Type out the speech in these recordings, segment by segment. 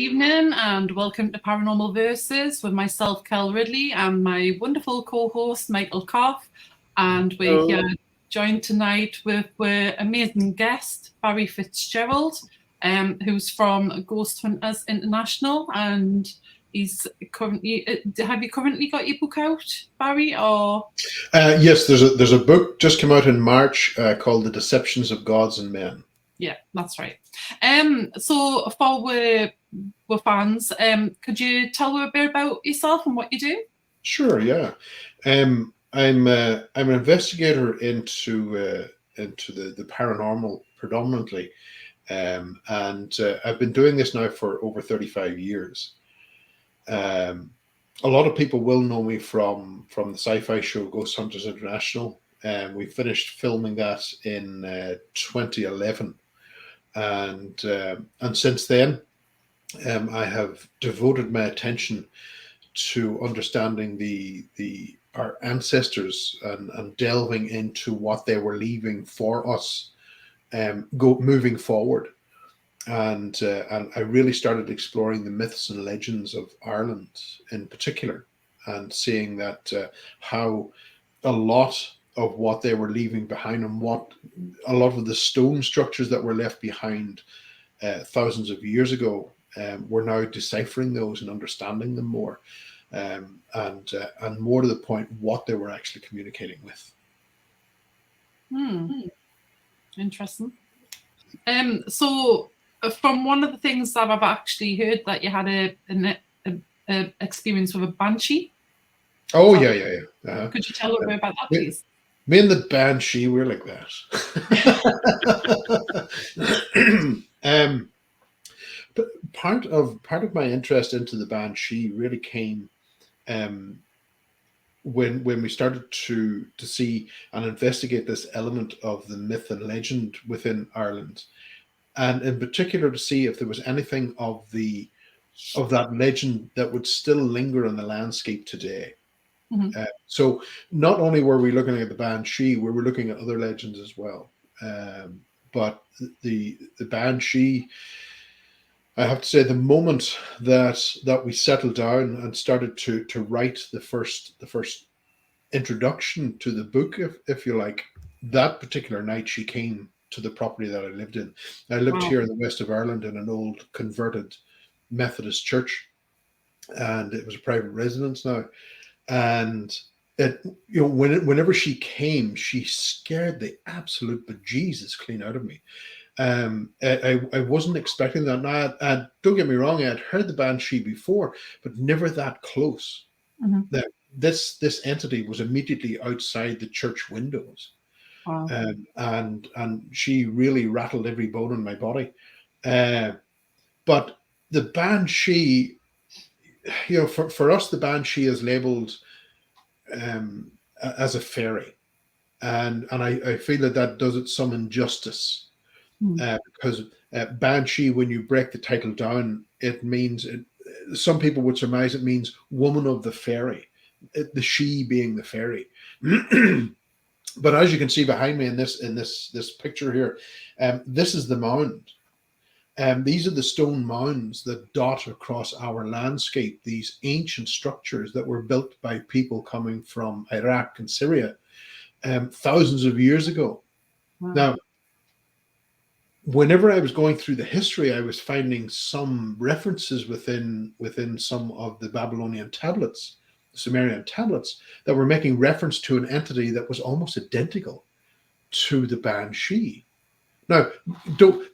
evening and welcome to Paranormal Verses with myself, Kell Ridley, and my wonderful co-host, Michael Kopf. And we're here joined tonight with our amazing guest, Barry Fitzgerald, who's from Ghost Hunters International. And he's currently, have you currently got your book out, Barry? Or yes, there's a book just come out in March called The Deceptions of Gods and Men. Yeah, that's right. So for we're fans, could you tell us a bit about yourself and what you do? Sure, yeah. I'm an investigator into the paranormal predominantly, and I've been doing this now for over 35 years. A lot of people will know me from the sci-fi show Ghost Hunters International. We finished filming that in 2011. And since then, I have devoted my attention to understanding our ancestors and delving into what they were leaving for us, moving forward. And I really started exploring the myths and legends of Ireland in particular, and seeing that how a lot of what they were leaving behind and what a lot of the stone structures that were left behind thousands of years ago, we're now deciphering those and understanding them more, and more to the point, what they were actually communicating with. Interesting. So from one of the things that I've actually heard, that you had an experience with a banshee. Oh, yeah. Uh-huh. Could you tell a bit about that, please? Me and the banshee, we're like that. But part of my interest into the banshee really came when we started to see and investigate this element of the myth and legend within Ireland, and in particular to see if there was anything of that legend that would still linger in the landscape today. Mm-hmm. So not only were we looking at the banshee, we were looking at other legends as well. But the banshee, I have to say, the moment that we settled down and started to write the first introduction to the book, if you like, that particular night she came to the property that I lived in. I lived here in the west of Ireland in an old converted Methodist church, and it was a private residence now. And whenever she came, she scared the absolute bejesus clean out of me. I wasn't expecting that. Now, don't get me wrong, I had heard the banshee before, but never that close. Mm-hmm. That this entity was immediately outside the church windows. Wow. And she really rattled every bone in my body. But the banshee, for us, the banshee is labeled as a fairy, and I feel that does it some injustice, because banshee, when you break the title down, it means some people would surmise it means woman of the fairy, the she being the fairy. But as you can see behind me in this picture here, this is the mound. These are the stone mounds that dot across our landscape, these ancient structures that were built by people coming from Iraq and Syria thousands of years ago. Wow. Now, whenever I was going through the history, I was finding some references within some of the Babylonian tablets, the Sumerian tablets, that were making reference to an entity that was almost identical to the banshee. Now,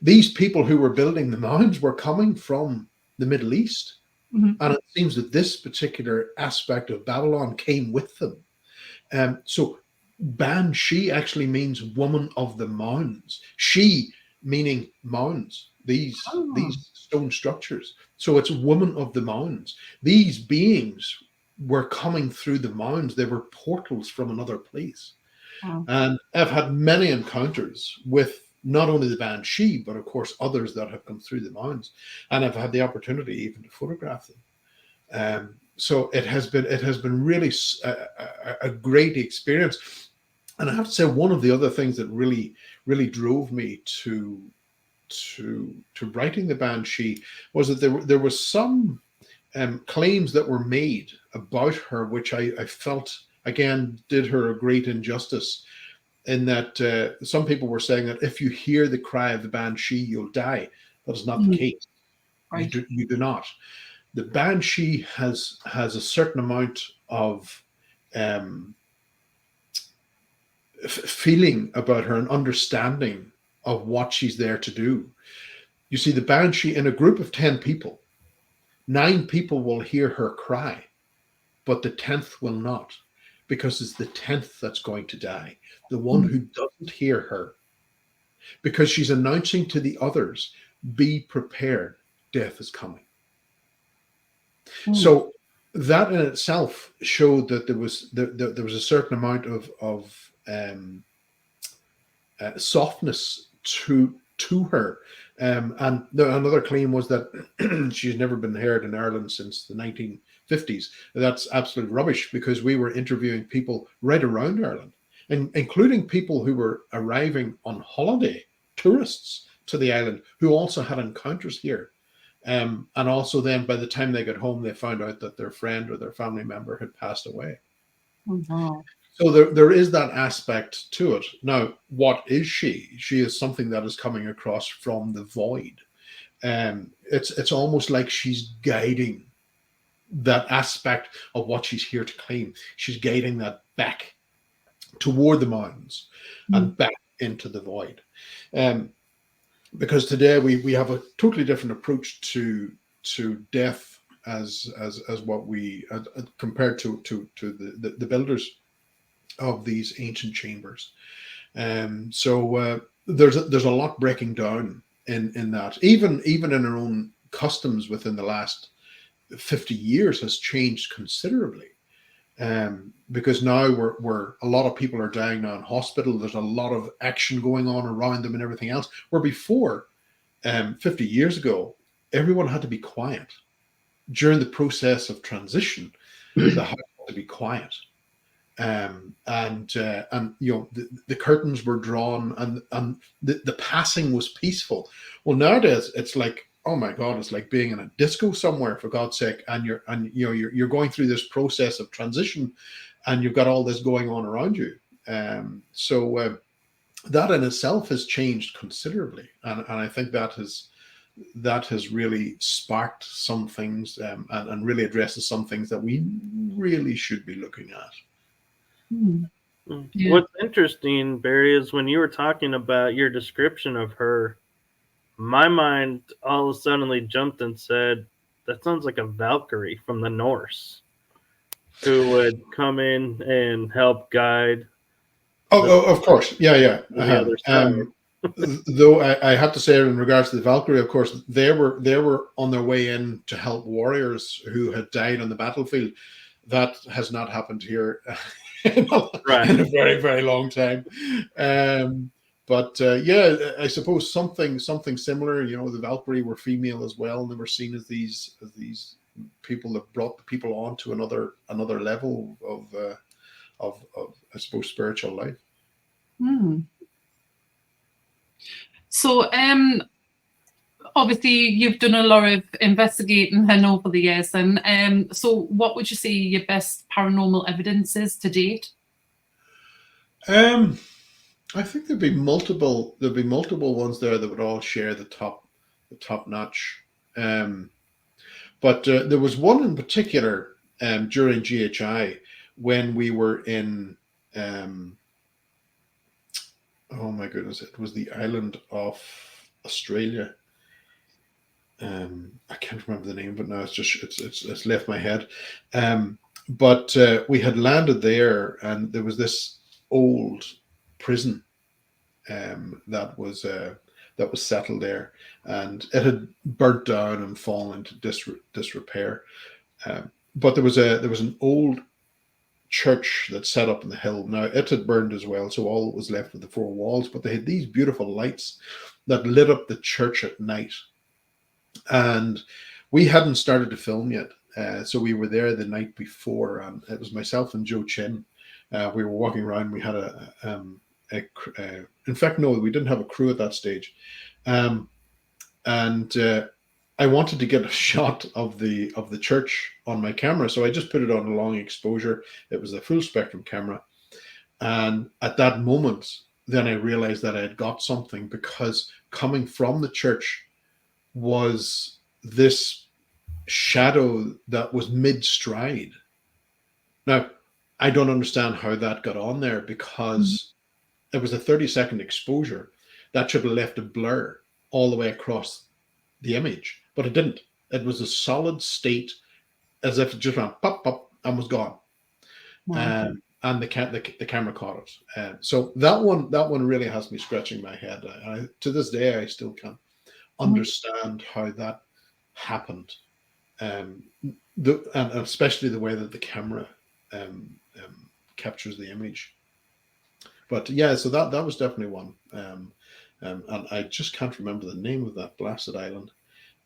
these people who were building the mounds were coming from the Middle East. Mm-hmm. And it seems that this particular aspect of Babylon came with them. So banshee actually means woman of the mounds. She meaning mounds, these stone structures. So it's woman of the mounds. These beings were coming through the mounds. They were portals from another place. Wow. And I've had many encounters with not only the banshee, but of course others that have come through the mounds, and I've had the opportunity even to photograph them. So it has been really a great experience. And I have to say, one of the other things that really drove me to writing the Banshee was that there was some claims that were made about her, which I felt again did her a great injustice. In that some people were saying that if you hear the cry of the Banshee, you'll die. That is not the case. Right. You do not. The Banshee has a certain amount of feeling about her and understanding of what she's there to do. You see, the Banshee, in a group of 10 people, 9 people will hear her cry, but the 10th will not, because it's the 10th that's going to die, the one who doesn't hear her, because she's announcing to the others, be prepared, death is coming. So that in itself showed that there was a certain amount of softness to her. And another claim was that she's never been heard in Ireland since the 1950s. That's absolute rubbish, because we were interviewing people right around Ireland, and including people who were arriving on holiday, tourists to the island, who also had encounters here. And also then by the time they got home, they found out that their friend or their family member had passed away. Wow. So there is that aspect to it. Now, what is she? She is something that is coming across from the void. It's almost like she's guiding that aspect of what she's here to claim. She's guiding that back toward the mountains and back into the void. Because today we have a totally different approach to death as what we compared to the builders of these ancient chambers. So there's a lot breaking down in that. Even in our own customs within the last 50 years has changed considerably. Because now we're a lot of people are dying now in hospital. There's a lot of action going on around them and everything else. Where before, 50 years ago, everyone had to be quiet during the process of transition. The house had to be quiet. And you know, the curtains were drawn, and the passing was peaceful. Well, nowadays it's like, oh my God, it's like being in a disco somewhere, for God's sake. And you're going through this process of transition, and you've got all this going on around you. So that in itself has changed considerably, and I think that has really sparked some things, and really addresses some things that we really should be looking at. Yeah. What's interesting, Barry, is when you were talking about your description of her, my mind all of a sudden jumped and said, that sounds like a Valkyrie from the Norse, who would come in and help guide. Of course. Yeah. The other side. Though I have to say, in regards to the Valkyrie, of course, they were on their way in to help warriors who had died on the battlefield. That has not happened here in a very, very long time. But yeah, I suppose something similar. You know, the Valkyrie were female as well, and they were seen as these people that brought the people on to another level of I suppose spiritual life. So obviously you've done a lot of investigating and over the years, and so what would you say your best paranormal evidence is to date? I think there'd be multiple ones there that would all share the top notch. But there was one in particular during GHI when we were in oh my goodness, it was the island of Australia. I can't remember the name, but now it's left my head. But we had landed there, and there was this old prison that was settled there, and it had burnt down and fallen into disrepair. But there was an old church that set up in the hill. Now it had burned as well, so all that was left were the four walls. But they had these beautiful lights that lit up the church at night, and we hadn't started to film yet. So we were there the night before, and it was myself and Joe Chin. We were walking around. We had in fact, no, we didn't have a crew at that stage. and I wanted to get a shot of the church on my camera, so I just put it on a long exposure. It was a full spectrum camera, and at that moment, then I realized that I had got something, because coming from the church was this shadow that was mid stride. Now, I don't understand how that got on there, because it was a 30-second exposure that should have left a blur all the way across the image, but it didn't. It was a solid state, as if it just went pop, pop, and was gone. Wow. And the camera caught it. So that one really has me scratching my head. To this day, I still can't understand how that happened. And especially the way that the camera captures the image. But yeah, so that was definitely one. And I just can't remember the name of that blasted island.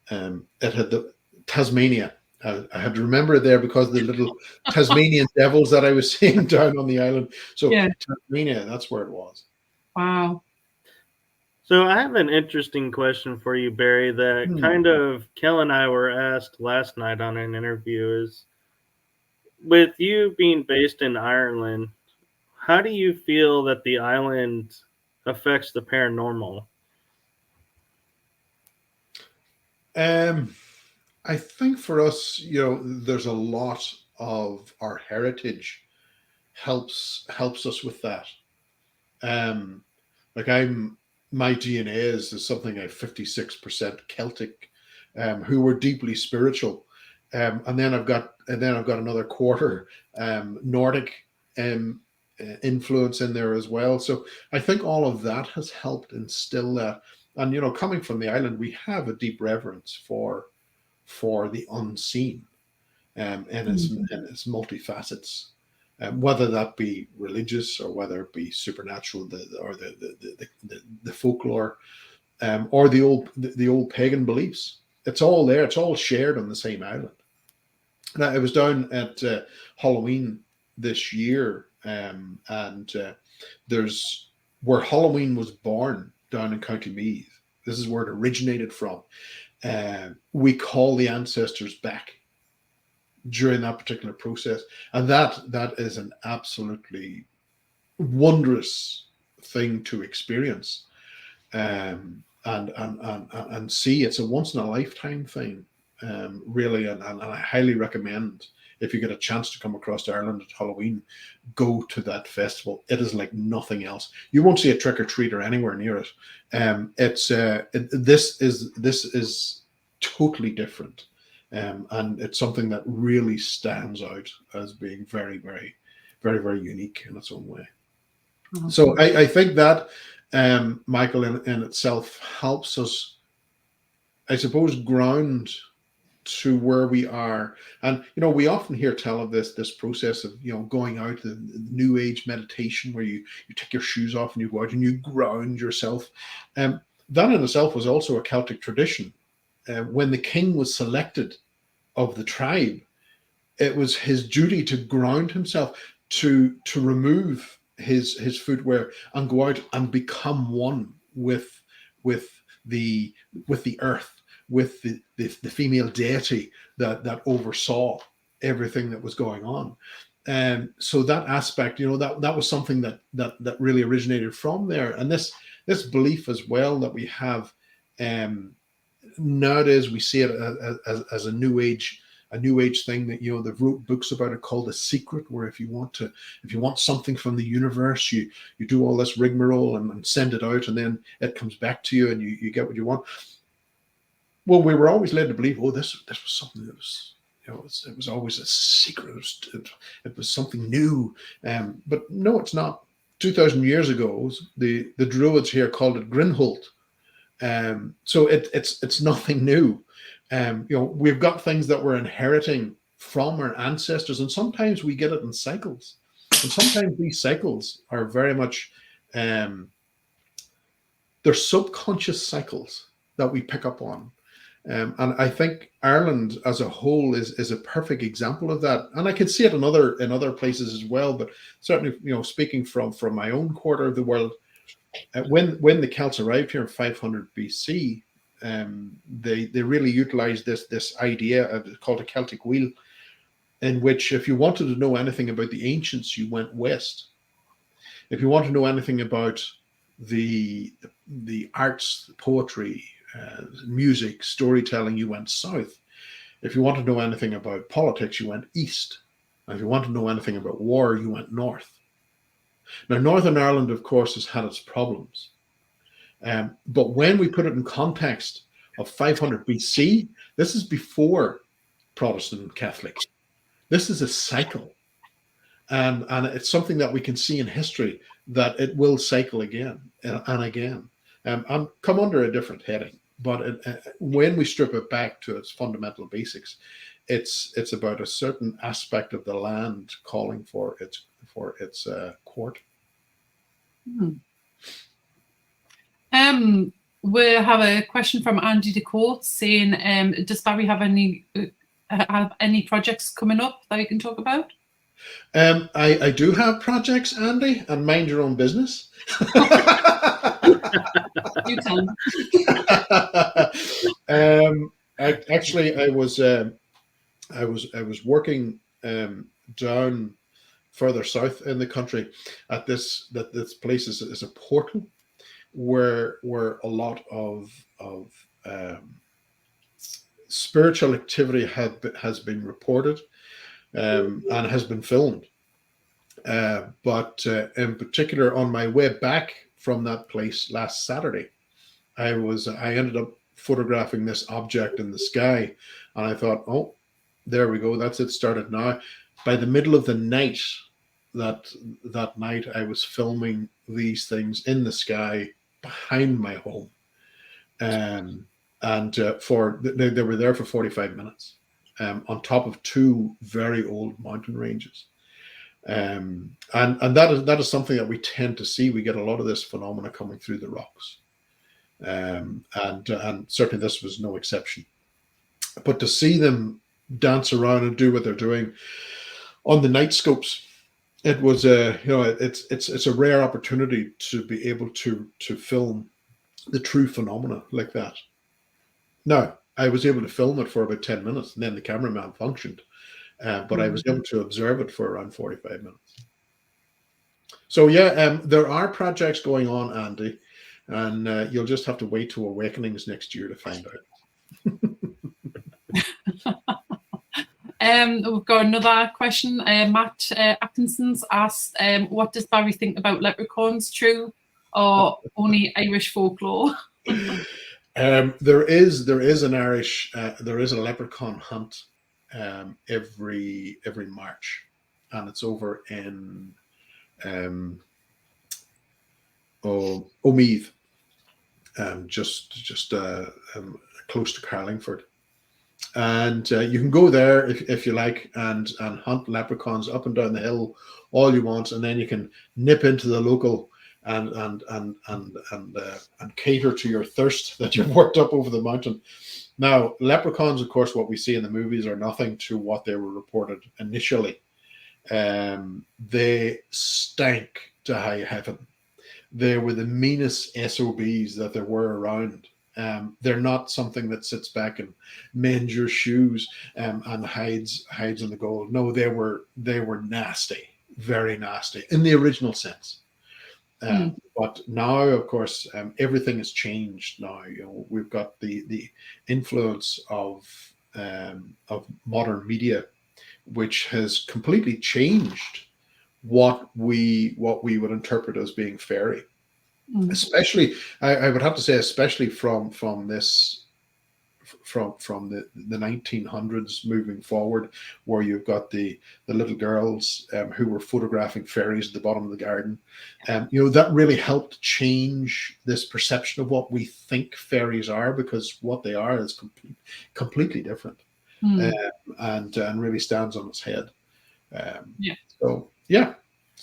It had the Tasmania. I had to remember it there because of the little Tasmanian devils that I was seeing down on the island. So Yeah. Tasmania, that's where it was. Wow. So I have an interesting question for you, Barry, that kind of Kell and I were asked last night on an interview is, with you being based in Ireland, how do you feel that the island affects the paranormal? I think for us, there's a lot of our heritage helps us with that. Like my DNA is something like 56% Celtic, who were deeply spiritual, and then I've got another quarter Nordic influence in there as well. So I think all of that has helped instill that. And coming from the island, we have a deep reverence for the unseen, and its multifacets. Whether that be religious or whether it be supernatural, the folklore, or the old pagan beliefs, it's all there. It's all shared on the same island. Now, I was down at Halloween this year, and there's where Halloween was born down in County Meath. This is where it originated from. We call the ancestors back during that particular process, and that is an absolutely wondrous thing to experience, and see. It's a once in a lifetime thing, really, and I highly recommend, if you get a chance to come across to Ireland at Halloween, go to that festival. It is like nothing else. You won't see a trick or treater anywhere near it. This is totally different. And it's something that really stands out as being very, very, very, very unique in its own way. Mm-hmm. So I think that, Michael, in itself helps us, I suppose, ground to where we are. And we often hear tell of this process of going out, the new age meditation, where you take your shoes off and you go out and you ground yourself. That in itself was also a Celtic tradition. When the king was selected of the tribe, it was his duty to ground himself, to remove his footwear and go out and become one with the earth, with the female deity that oversaw everything that was going on. And so that aspect, that was something that really originated from there. And this belief as well that we have, nowadays we see it as a new age thing, that they've wrote books about it called The Secret, where if you want something from the universe, you do all this rigmarole and send it out, and then it comes back to you and you get what you want. Well, we were always led to believe, this was something that was, it was always a secret. It was something new. But no, it's not. 2,000 years ago, the Druids here called it Grinholt. So it's nothing new. We've got things that we're inheriting from our ancestors, and sometimes we get it in cycles. And sometimes these cycles are very much, they're subconscious cycles that we pick up on. And I think Ireland as a whole is a perfect example of that. And I can see it in other places as well. But certainly, speaking from my own quarter of the world, when the Celts arrived here in 500 BC, they really utilized this idea of called a Celtic wheel, in which if you wanted to know anything about the ancients, you went west. If you want to know anything about the arts, poetry, music, storytelling, you went south. If you want to know anything about politics, you went east. And if you want to know anything about war, you went north. Now, Northern Ireland, of course, has had its problems. But when we put it in context of 500 BC, this is before Protestant and Catholic. This is a cycle. And it's something that we can see in history, that it will cycle again and again, and come under a different heading. But when we strip it back to its fundamental basics, it's about a certain aspect of the land calling for its court. We have a question from Andy DeCote saying, does Barry have any projects coming up that you can talk about? I do have projects, Andy, and mind your own business. You tell me. I was working down further south in the country at this place is a portal where a lot of spiritual activity has been reported. And has been filmed. But in particular, on my way back from that place last Saturday, I ended up photographing this object in the sky, and I thought, oh, there we go, that's it, started now. By the middle of the night, that night, I was filming these things in the sky behind my home, and they were there for 45 minutes. On top of two very old mountain ranges, and that is something that we tend to see. We get a lot of this phenomena coming through the rocks, and certainly this was no exception. But to see them dance around and do what they're doing on the night scopes, it was it's a rare opportunity to be able to film the true phenomena like that. Now, I was able to film it for about 10 minutes, and then the cameraman functioned. But I was able to observe it for around 45 minutes. So, yeah, there are projects going on, Andy, and you'll just have to wait till Awakenings next year to find out. We've got another question. Matt Atkinson's asked, what does Barry think about leprechauns? True or only Irish folklore? There is a leprechaun hunt every March, and it's over in Omeath, just close to Carlingford, and you can go there if you like and hunt leprechauns up and down the hill all you want, and then you can nip into the local and cater to your thirst that you've worked up over the mountain. Now, leprechauns, of course, what we see in the movies are nothing to what they were reported initially. They stank to high heaven. They were the meanest SOBs that there were around. They're not something that sits back and mends your shoes and hides in the gold. No, they were nasty, very nasty in the original sense. But now, of course, everything has changed. Now, we've got the influence of modern media, which has completely changed what we would interpret as being fairy. Especially, I would have to say, especially from the 1900s moving forward, where you've got the little girls who were photographing fairies at the bottom of the garden. That really helped change this perception of what we think fairies are, because what they are is completely different, and really stands on its head. So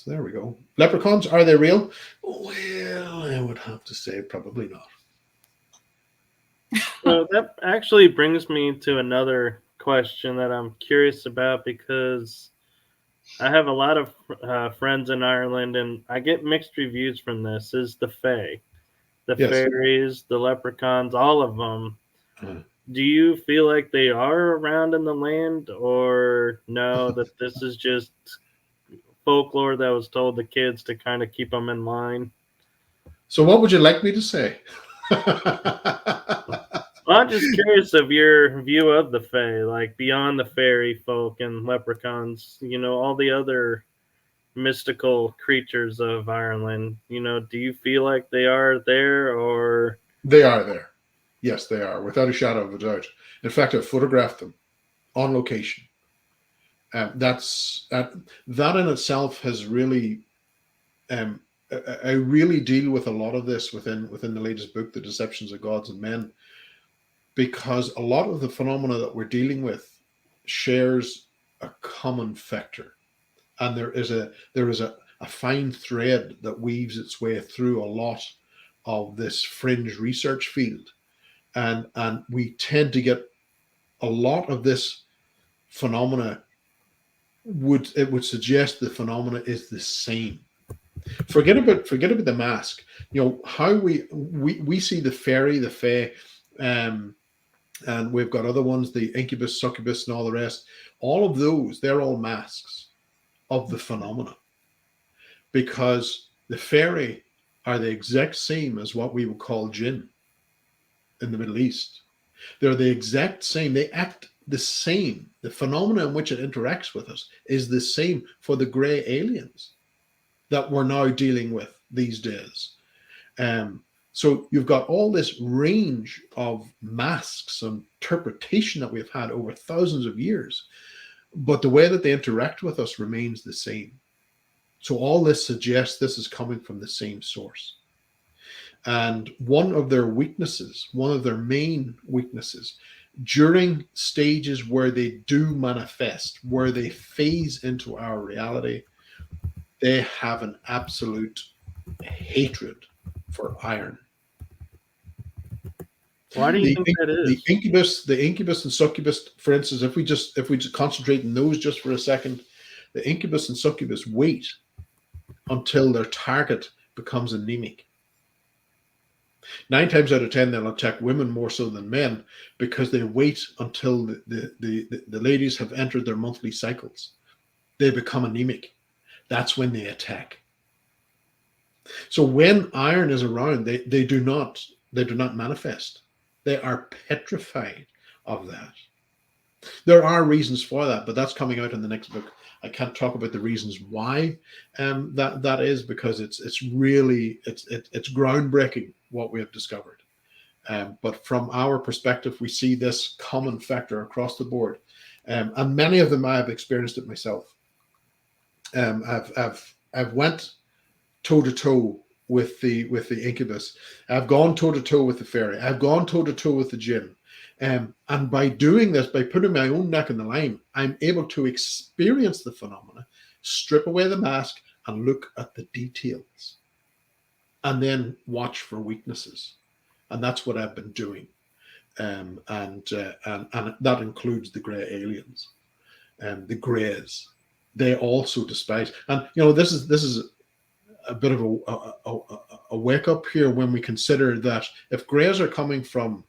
there we go. Leprechauns, are they real? Well, I would have to say probably not. So that actually brings me to another question that I'm curious about, because I have a lot of friends in Ireland, and I get mixed reviews from this, is the Fae. the Yes. fairies, the leprechauns, all of them. Do you feel like they are around in the land, or no, that this is just folklore that was told to kids to kind of keep them in line? So what would you like me to say? Well, I'm just curious of your view of the Fae, like beyond the fairy folk and leprechauns, all the other mystical creatures of Ireland. Do you feel like they are there, or They are there. Yes, they are, without a shadow of a doubt. In fact, I've photographed them on location. That in itself has really. I really deal with a lot of this within the latest book, The Deceptions of Gods and Men, because a lot of the phenomena that we're dealing with shares a common factor, and there is a fine thread that weaves its way through a lot of this fringe research field, and we tend to get a lot of this phenomena would suggest the phenomena is the same. Forget about the mask. How we see the fairy, the fae, and we've got other ones, the incubus, succubus, and all the rest. All of those, they're all masks of the phenomena, because the fairy are the exact same as what we would call jinn in the Middle East. They're the exact same. They act the same. The phenomena in which it interacts with us is the same for the grey aliens that we're now dealing with these days. So you've got all this range of masks and interpretation that we've had over thousands of years, but the way that they interact with us remains the same. So all this suggests this is coming from the same source. And one of their main weaknesses, during stages where they do manifest, where they phase into our reality, they have an absolute hatred for iron. why do you think that is? The incubus and succubus, for instance, if we just concentrate on those just for a second, the incubus and succubus wait until their target becomes anemic. 9 times out of 10, they'll attack women more so than men, because they wait until the ladies have entered their monthly cycles. They become anemic. That's when they attack. So when iron is around, they do not manifest. They are petrified of that. There are reasons for that, but that's coming out in the next book. I can't talk about the reasons why that is, because it's really groundbreaking what we have discovered. But from our perspective, we see this common factor across the board, and many of them I have experienced it myself. I've went toe to toe with the incubus. I've gone toe to toe with the fairy. I've gone toe to toe with the jinn. And by doing this, by putting my own neck in the line, I'm able to experience the phenomena, strip away the mask, and look at the details, and then watch for weaknesses. And that's what I've been doing. And that includes the grey aliens, the greys. They also despise. And this is a bit of a wake up here when we consider that if greys are coming from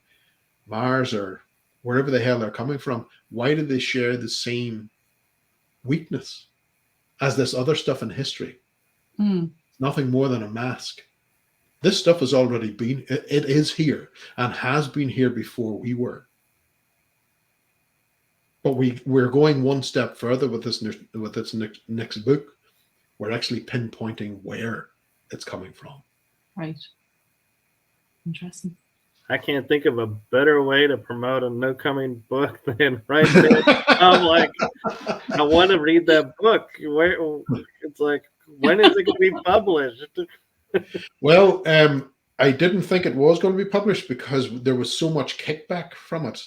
Mars or wherever the hell they're coming from, why do they share the same weakness as this other stuff in history? It's nothing more than a mask. This stuff has already been, it is here and has been here before we were. But we're going one step further with this next book. We're actually pinpointing where it's coming from. Right. Interesting. I can't think of a better way to promote a no coming book than right there. I'm like, I want to read that book. It's like, when is it going to be published? Well, I didn't think it was going to be published because there was so much kickback from it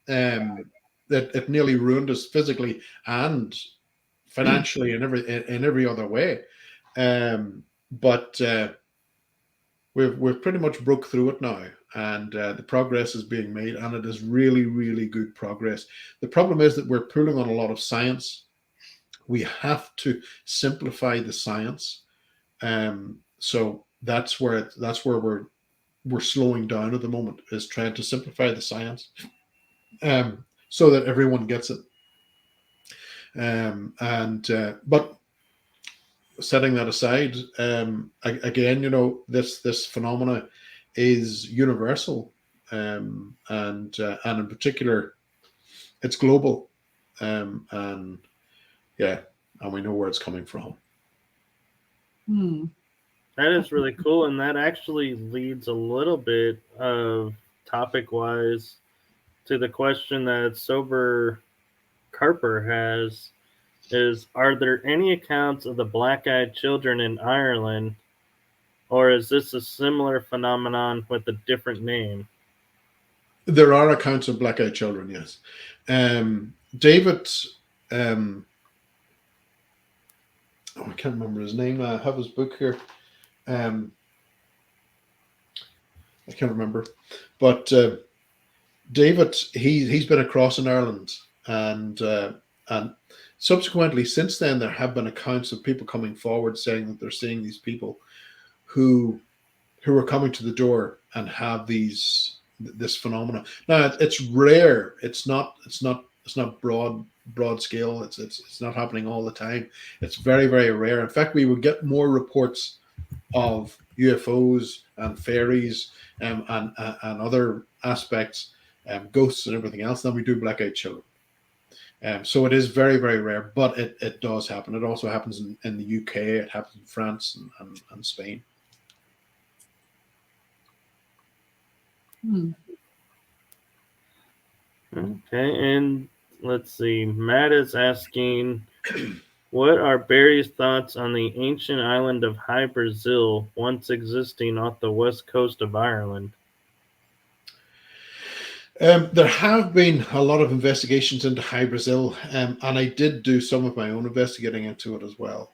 that it nearly ruined us physically and financially and in every other way. But we've pretty much broke through it now, and the progress is being made, and it is really, really good progress. The problem is that we're pulling on a lot of science. We have to simplify the science. So that's where we're we're slowing down at the moment, is trying to simplify the science, so that everyone gets it. But setting that aside, again, this phenomena is universal, and in particular, it's global, and yeah, and we know where it's coming from. That is really cool, and that actually leads a little bit of topic-wise to the question that Sober Carper has, is, are there any accounts of the black-eyed children in Ireland, or is this a similar phenomenon with a different name? There are accounts of black-eyed children, yes. David, I can't remember his name. I have his book here. I can't remember, but David, he's been across in Ireland, and subsequently, since then, there have been accounts of people coming forward saying that they're seeing these people who are coming to the door and have this phenomena. Now, it's rare. It's not broad scale. It's not happening all the time. It's very, very rare. In fact, we would get more reports of UFOs and fairies, and other aspects, ghosts and everything else, than we do black-eyed children. So it is very, very rare, but it does happen. It also happens in the UK. It happens in France and Spain. Okay, and let's see. Matt is asking, what are Barry's thoughts on the ancient island of High Brazil, once existing off the west coast of Ireland? There have been a lot of investigations into High Brazil, and I did do some of my own investigating into it as well.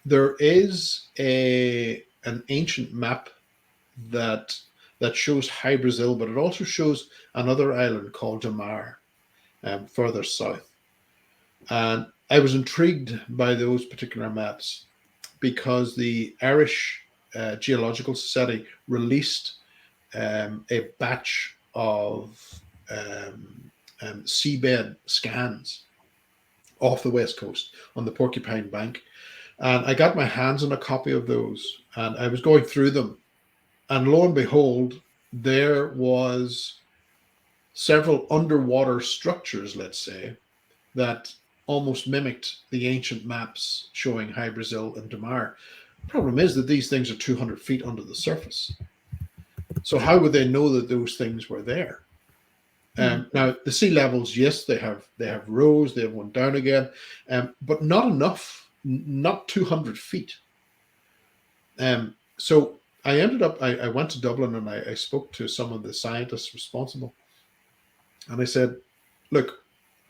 There is an ancient map that shows High Brazil, but it also shows another island called Damar, further south. And I was intrigued by those particular maps because the Irish Geological Society released a batch of seabed scans off the west coast on the Porcupine Bank. And I got my hands on a copy of those, and I was going through them. And lo and behold, there was several underwater structures, let's say, that almost mimicked the ancient maps showing High Brazil and Damar. The problem is that these things are 200 feet under the surface. So how would they know that those things were there? Now, the sea levels, yes, they have rose, they have went down again, but not enough, not 200 feet. So I ended up, I went to Dublin and I spoke to some of the scientists responsible. And I said, look,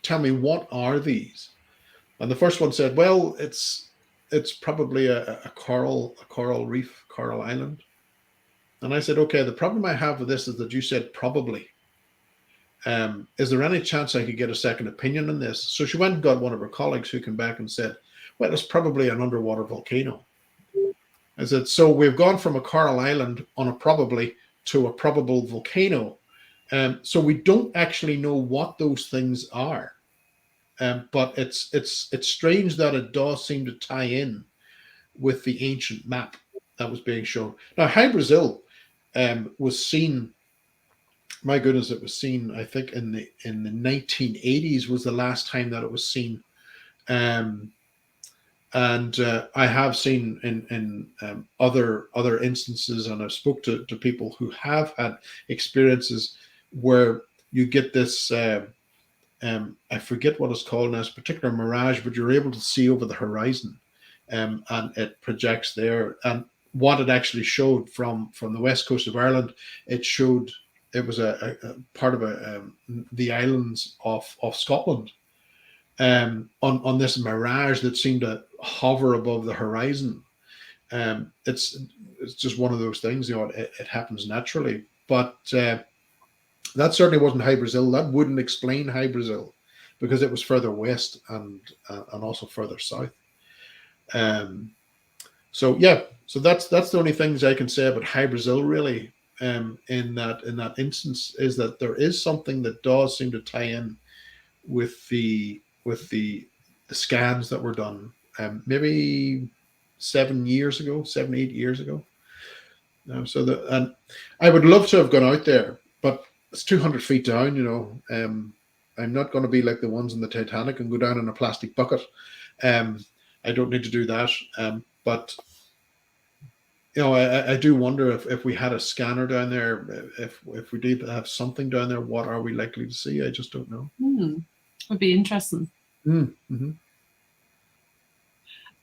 tell me, what are these? And the first one said, well, it's probably a coral reef, coral island. And I said, okay, the problem I have with this is that you said probably. Is there any chance I could get a second opinion on this? So she went and got one of her colleagues who came back and said, well, it's probably an underwater volcano. I said, so we've gone from a coral island on a probably to a probable volcano. So we don't actually know what those things are. But it's strange that it does seem to tie in with the ancient map that was being shown. Now, High Brazil was seen. My goodness, it was seen. I think in the 1980s was the last time that it was seen. And I have seen in other instances, and I've spoke to people who have had experiences where you get this. I forget what it's called now, it's a particular mirage, but you're able to see over the horizon, and it projects there. And what it actually showed from the west coast of Ireland, it was a part of the islands of Scotland, on this mirage that seemed to hover above the horizon. It's just one of those things, it happens naturally, but that certainly wasn't High Brazil. That wouldn't explain High Brazil because it was further west and also further south. So yeah, So that's the only things I can say about High Brazil really. In that instance, is that there is something that does seem to tie in with the scans that were done, maybe 7 years ago, 7, 8 years ago. And I would love to have gone out there, but it's 200 feet down. I'm not going to be like the ones in the Titanic and go down in a plastic bucket. I don't need to do that. But I do wonder if we had a scanner down there, if we did have something down there, what are we likely to see? I just don't know. Would be interesting. Mm-hmm.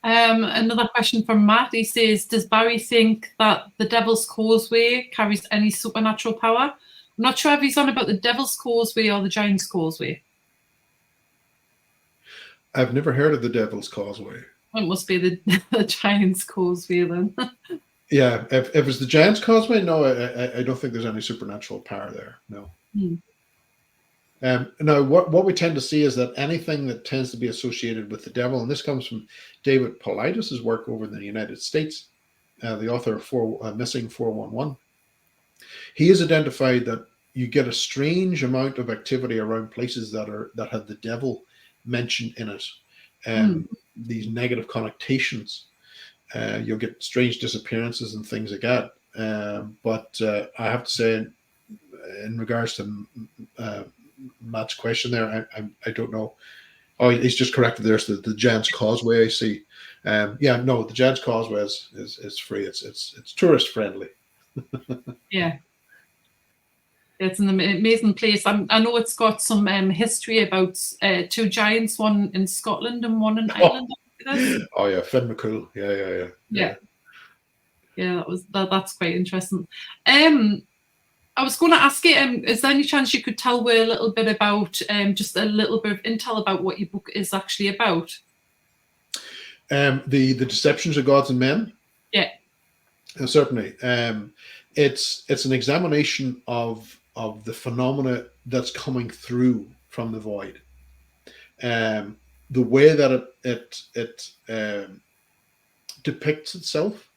Another question from Matt. He says, does Barry think that the Devil's Causeway carries any supernatural power? I'm not sure if he's on about the Devil's Causeway or the Giant's Causeway. I've never heard of the Devil's Causeway. It must be the Giant's Causeway then. Yeah, if it's the Giant's Causeway, no, I don't think there's any supernatural power there. No. Now, what we tend to see is that anything that tends to be associated with the devil, and this comes from David Paulides' work over in the United States, the author of Missing 411. He has identified that you get a strange amount of activity around places that have the devil mentioned in it, these negative connotations. You'll get strange disappearances and things like that. But I have to say, in regards to Matt's question there, I don't know. Oh, he's just corrected. There's the Giant's Causeway. I see. No, the Giant's Causeway is free. It's tourist friendly. Yeah. It's an amazing place. I know it's got some history about two giants, one in Scotland and one in Ireland. Oh yeah, Finn McCool. Yeah, that's quite interesting. I was going to ask you, is there any chance you could tell a little bit about, just a little bit of intel about what your book is actually about? The Deceptions of Gods and Men? Yeah. Certainly. It's an examination of the phenomena that's coming through from the void. The way that it depicts itself,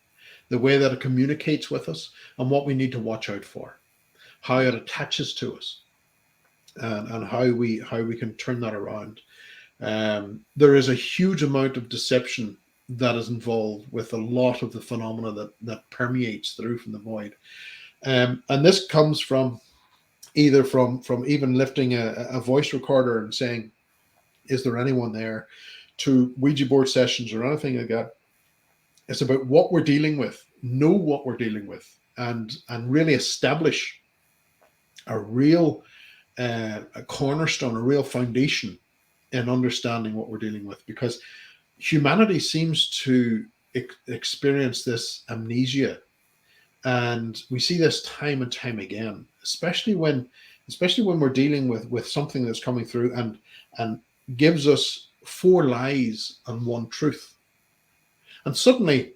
the way that it communicates with us, and what we need to watch out for, how it attaches to us, and how we can turn that around. There is a huge amount of deception that is involved with a lot of the phenomena that permeates through from the void, and this comes from either from even lifting a voice recorder and saying, "Is there anyone there?" to Ouija board sessions or anything like that. It's about what we're dealing with, know what we're dealing with, and really establish a real a cornerstone, a real foundation in understanding what we're dealing with, because humanity seems to experience this amnesia, and we see this time and time again, especially when we're dealing with something that's coming through and gives us 4 lies and 1 truth. And suddenly,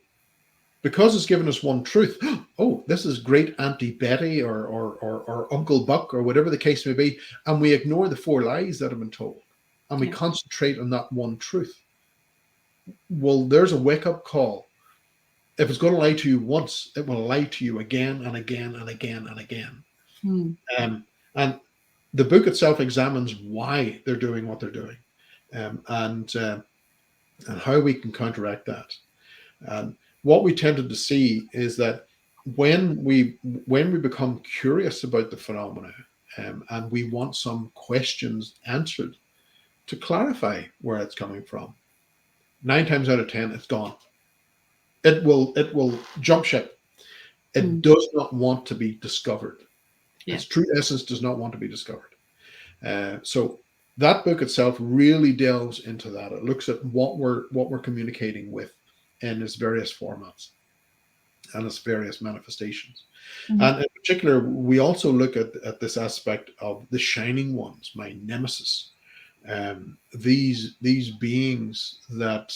because it's given us 1 truth, oh, this is great Auntie Betty or Uncle Buck or whatever the case may be, and we ignore the 4 lies that have been told, and we concentrate on that 1 truth. Well, there's a wake-up call. If it's going to lie to you once, it will lie to you again and again and again and again. And the book itself examines why they're doing what they're doing, and how we can counteract that. And what we tended to see is that when we become curious about the phenomena, and we want some questions answered to clarify where it's coming from, 9 times out of 10 it's gone. It will jump ship. It does not want to be discovered. Its true essence does not want to be discovered. So that book itself really delves into that. It looks at what we're communicating with in its various formats and its various manifestations. And in particular, we also look at this aspect of the shining ones, my nemesis, these beings that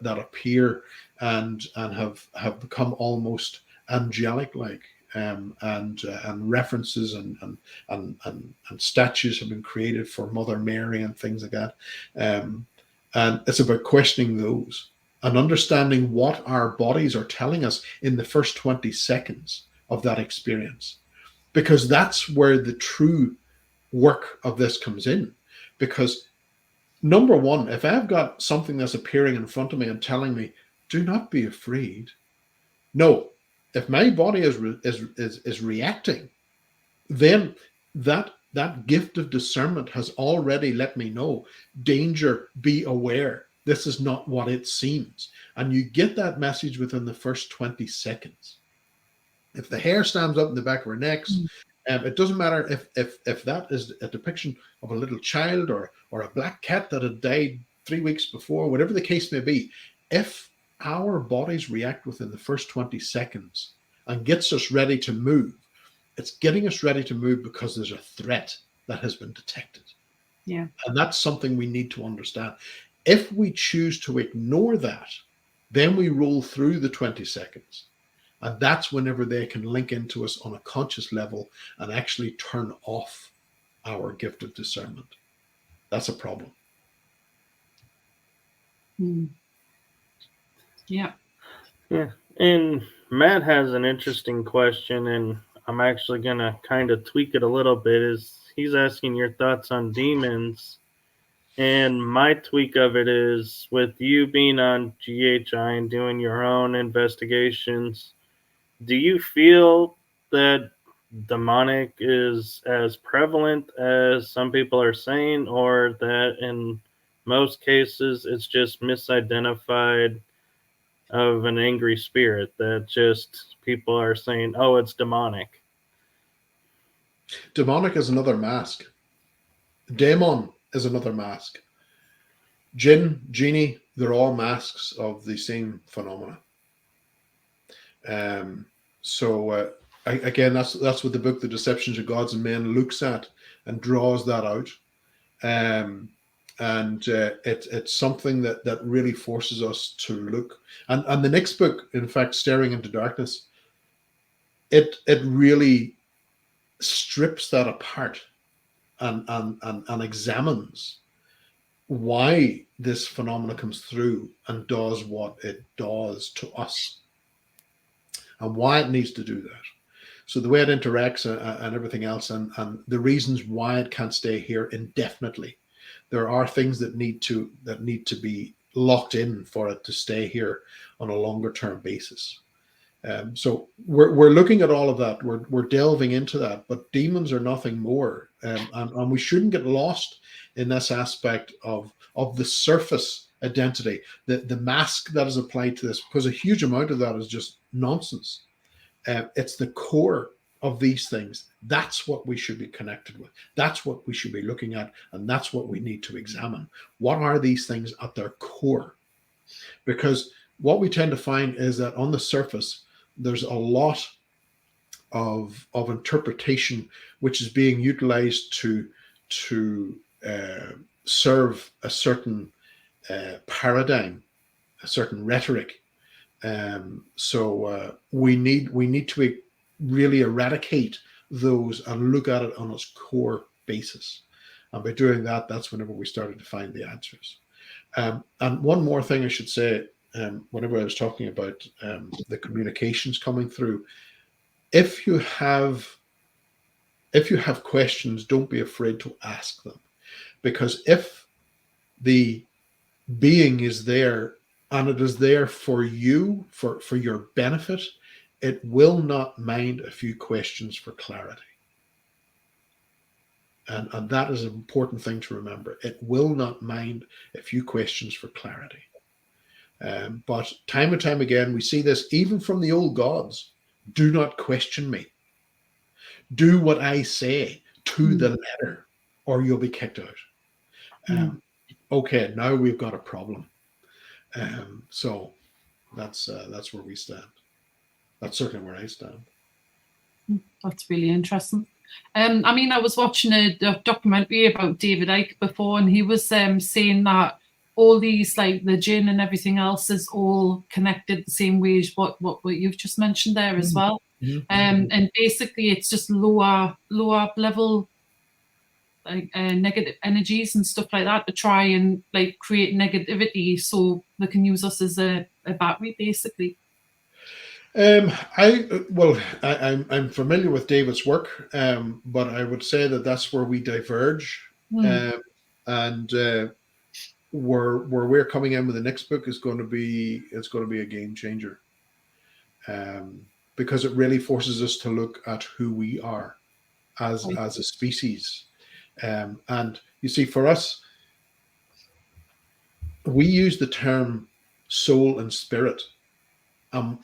appear and have become almost angelic like, and references and statues have been created for Mother Mary and things like that, and it's about questioning those and understanding what our bodies are telling us in the first 20 seconds of that experience. Because that's where the true work of this comes in. Because number one, if I've got something that's appearing in front of me and telling me, do not be afraid. No, if my body is reacting, then that gift of discernment has already let me know, danger, be aware. This is not what it seems. And you get that message within the first 20 seconds. If the hair stands up in the back of our necks, it doesn't matter if that is a depiction of a little child or a black cat that had died 3 weeks before, whatever the case may be. If our bodies react within the first 20 seconds and gets us ready to move, it's getting us ready to move because there's a threat that has been detected. Yeah. And that's something we need to understand. If we choose to ignore that, then we roll through the 20 seconds. And that's whenever they can link into us on a conscious level and actually turn off our gift of discernment. That's a problem. Yeah. Yeah. And Matt has an interesting question, and I'm actually going to kind of tweak it a little bit. Is he's asking your thoughts on demons. And my tweak of it is, with you being on GHI and doing your own investigations, do you feel that demonic is as prevalent as some people are saying, or that in most cases it's just misidentified of an angry spirit that just people are saying, oh, it's demonic? Demonic is another mask. Daemon is another mask. Jinn, genie, they're all masks of the same phenomena. Again, that's what the book, The Deceptions of Gods and Men, looks at and draws that out. It's something that really forces us to look. And the next book, in fact, Staring into Darkness, it really strips that apart and examines why this phenomena comes through and does what it does to us, and why it needs to do that. So the way it interacts and everything else, and the reasons why it can't stay here indefinitely. There are things that need to be locked in for it to stay here on a longer term basis. So we're looking at all of that. We're delving into that. But demons are nothing more, and we shouldn't get lost in this aspect of the surface identity, the mask that is applied to this, because a huge amount of that is just nonsense. It's the core of these things. That's what we should be connected with. That's what we should be looking at, and that's what we need to examine. What are these things at their core? Because what we tend to find is that on the surface, there's a lot of interpretation which is being utilized to serve a certain paradigm, a certain rhetoric. So we need to really eradicate those and look at it on its core basis. And by doing that, that's whenever we started to find the answers. And one more thing I should say, whenever I was talking about the communications coming through, if you have questions, don't be afraid to ask them, because if the being is there and it is there for you, for your benefit, it will not mind a few questions for clarity. And that is an important thing to remember. It will not mind a few questions for clarity. But time and time again, we see this even from the old gods. Do not question me. Do what I say to the letter, or you'll be kicked out. Okay, now we've got a problem. So that's where we stand. That's certainly where I stand. That's really interesting. I mean, I was watching a documentary about David Icke before, and he was saying that all these, like the jinn and everything else, is all connected the same way as what you've just mentioned there as well. And basically, it's just lower level like negative energies and stuff like that to try and like create negativity so they can use us as a battery, basically. I'm familiar with David's work, but I would say that that's where we diverge. And where we're coming in with the next book is going to be a game changer, because it really forces us to look at who we are as a species. And you see, for us, we use the term soul and spirit.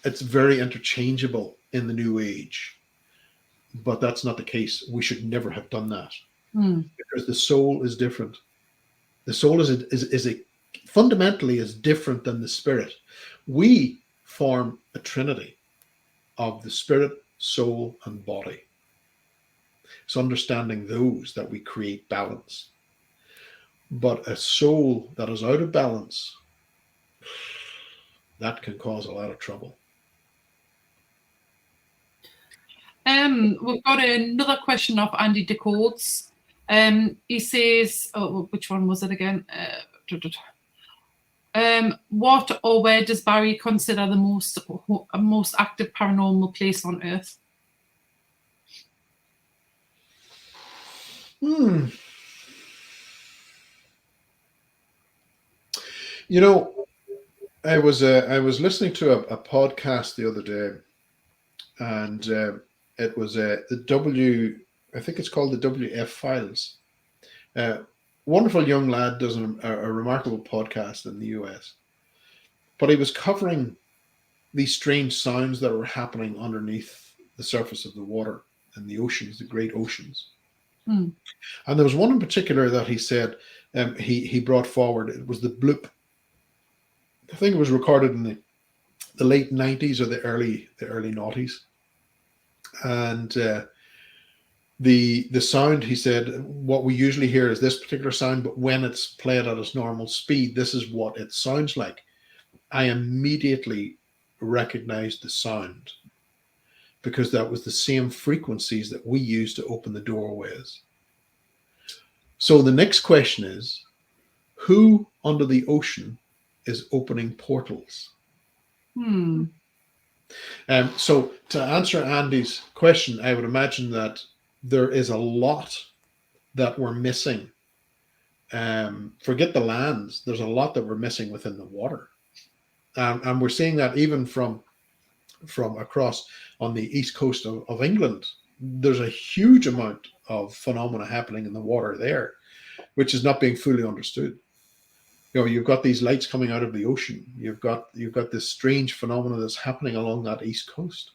It's very interchangeable in the New Age, but that's not the case. We should never have done that, because the soul is different. The soul is fundamentally is different than the spirit. We form a trinity of the spirit, soul, and body. It's understanding those that we create balance. But a soul that is out of balance, that can cause a lot of trouble. We've got another question off Andy Decodes. He says, which one was it again? What or where does Barry consider the most active paranormal place on Earth? You know, I was listening to a podcast the other day, and it was I think it's called the WF Files. Wonderful young lad does a remarkable podcast in the US, but he was covering these strange sounds that were happening underneath the surface of the water and the oceans, the great oceans. And there was one in particular that he said he brought forward. It was the bloop. I think it was recorded in the late 90s or the early noughties. And the sound, he said, what we usually hear is this particular sound, but when it's played at its normal speed, this is what it sounds like. I immediately recognized the sound, because that was the same frequencies that we use to open the doorways. So the next question is, who under the ocean is opening portals? So to answer Andy's question, I would imagine that there is a lot that we're missing. Forget the lands. There's a lot that we're missing within the water. And we're seeing that even from across on the east coast of England. There's a huge amount of phenomena happening in the water there, which is not being fully understood. You know, you've got these lights coming out of the ocean. You've got this strange phenomena that's happening along that east coast,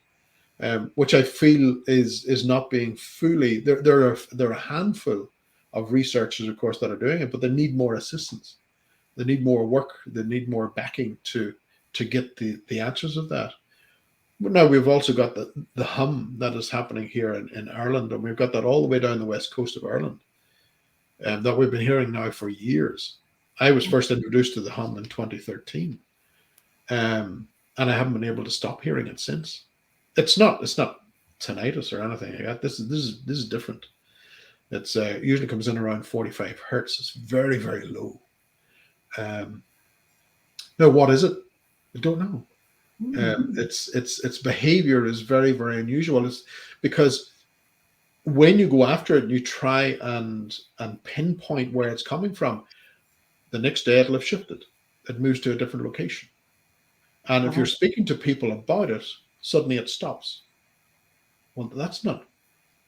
which I feel is not being fully. There are a handful of researchers, of course, that are doing it, but they need more assistance. They need more work. They need more backing to get the answers of that. But now we've also got the hum that is happening here in Ireland, and we've got that all the way down the west coast of Ireland, that we've been hearing now for years. I was first introduced to the hum in 2013, and I haven't been able to stop hearing it since. It's not tinnitus or anything like that. This is different. It's usually comes in around 45 hertz. It's very, very low. Now, what is it? I don't know. Its behavior is very, very unusual. It's because when you go after it and you try and pinpoint where it's coming from, the next day it'll have shifted. It moves to a different location. And if you're speaking to people about it, suddenly it stops. Well, that's not